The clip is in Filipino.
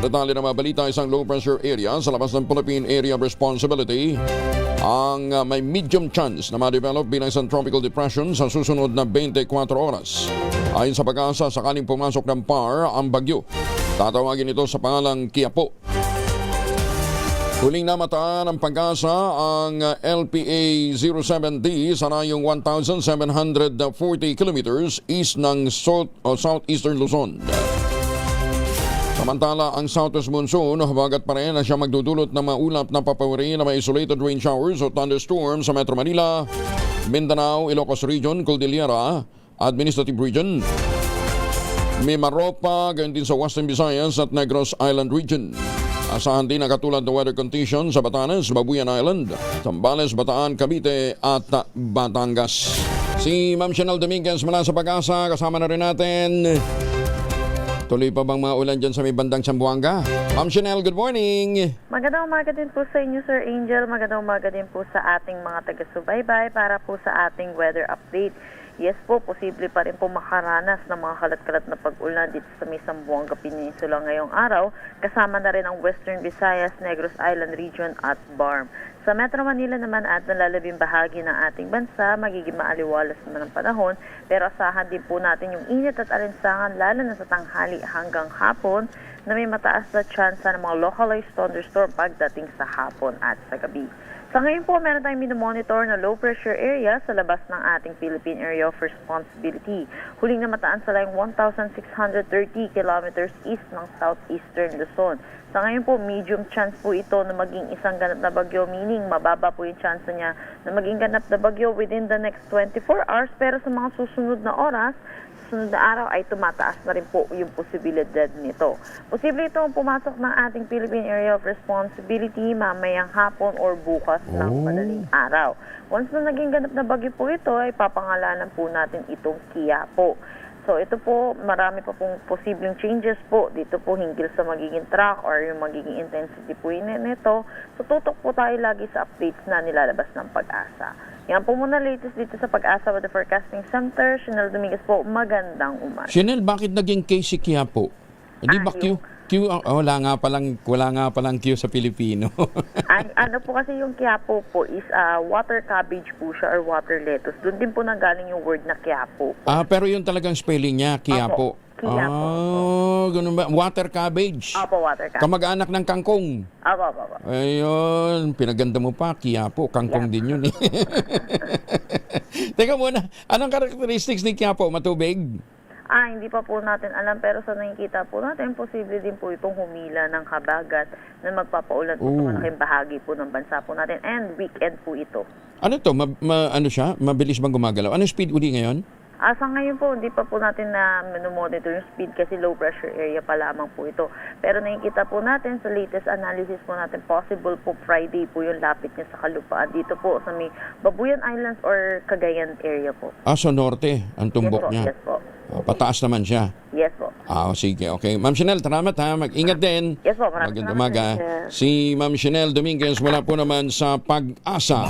Detalye ng mga balita, isang low pressure area sa labas ng Philippine Area of Responsibility ang may medium chance na ma-develop bilang isang tropical depression sa susunod na 24 oras. Ayon sa pag-asa, sakaling pumasok ng PAR ang bagyo, tatawagin ito sa pangalang Quiapo. Huling namataan ng pag-asa ang LPA 07D sa rayong 1,740 kilometers east ng southeastern Luzon. Samantala, ang southwest monsoon habagat pa rin na siya magdudulot ng maulap na papawari na may isolated rain showers o thunderstorms sa Metro Manila, Mindanao, Ilocos Region, Cordillera, Administrative Region, Mimaropa, gayon din sa Western Visayas at Negros Island Region. Asahan din ang katulad ng weather conditions sa Batanes, Babuyan Island, Zambales, Bataan, Cavite at Batangas. Si Ma'am Chanel Dominguez mula sa Pag-asa, kasama na rin natin. Tuloy pa bang maulan dyan sa may bandang Zamboanga? Ma'am Chanel, good morning! Magandang umaga din po sa inyo, Sir Angel. Magandang umaga din po sa ating mga taga-subaybay para po sa ating weather update. Yes po, posible pa rin po makaranas ng mga kalat-kalat na pag-ulan dito sa may Zamboanga Peninsula ngayong araw. Kasama na rin ang Western Visayas, Negros Island Region at BARM. Sa Metro Manila naman at nalalabing bahagi ng ating bansa, magiging maaliwalas naman ang panahon. Pero asahan din po natin yung init at alinsangan lalo na sa tanghali hanggang hapon na may mataas na tsansa ng mga localized thunderstorm pagdating sa hapon at sa gabi. Sa ngayon po, meron tayong minomonitor na low pressure area sa labas ng ating Philippine Area of Responsibility. Huling namataan sa layong 1,630 kilometers east ng southeastern Luzon. Sa ngayon po, medium chance po ito na maging isang ganap na bagyo, meaning mababa po yung chance niya na maging ganap na bagyo within the next 24 hours. Pero sa mga susunod na oras, susunod na araw ay tumataas na rin po yung posibilidad nito. Posible itong pumasok ng ating Philippine Area of Responsibility mamayang hapon or bukas ng madaling araw. Once na naging ganap na bagyo po ito, ay papangalanan po natin itong Quiapo. So ito po, marami pa pong posibleng changes po dito po hinggil sa magiging track or yung magiging intensity po nito. So tutok po tayo lagi sa updates na nilalabas ng Pag-asa. Yan po muna latest dito sa Pag-asa with the Forecasting Center. Chanel Dominguez po, magandang umaga. Chanel, bakit naging case si Quiapo? Hindi ba wala nga palang Q sa Pilipino. Ano po kasi yung Quiapo po is water cabbage po siya or water lettuce. Doon din po nanggaling yung word na Quiapo. Pero yung talagang spelling niya, Quiapo. Quiapo. Ganun ba? Water cabbage. Opo, water cabbage. Kamag-anak ng kangkong. Opo. Ayun, pinaganda mo pa, Quiapo. Kangkong din yun eh. Teka muna, anong characteristics ni Quiapo? Matubig? Hindi pa po natin alam pero sa nakikita po natin, posible din po itong humila ng habagat na magpapaulan po sa malaking bahagi po ng bansa po natin and weekend po ito. Ano to? Ano siya? Mabilis bang gumagalaw? Ano speed uli ngayon? Sa ngayon po, hindi pa po natin na monitor yung speed kasi low pressure area pa lamang po ito. Pero nakikita po natin sa latest analysis po natin, possible po Friday po yung lapit niya sa kalupaan. Dito po sa may Babuyan Islands or Cagayan area po. Sa norte, ang tumbok niya. Yes po. Pataas naman siya. Yes po. Sige, okay. Ma'am Chanel, salamat ha. Mag-ingat din. Yes po, maraming Magandang umaga. Si Ma'am Chanel Dominguez, wala po naman sa Pag-asa.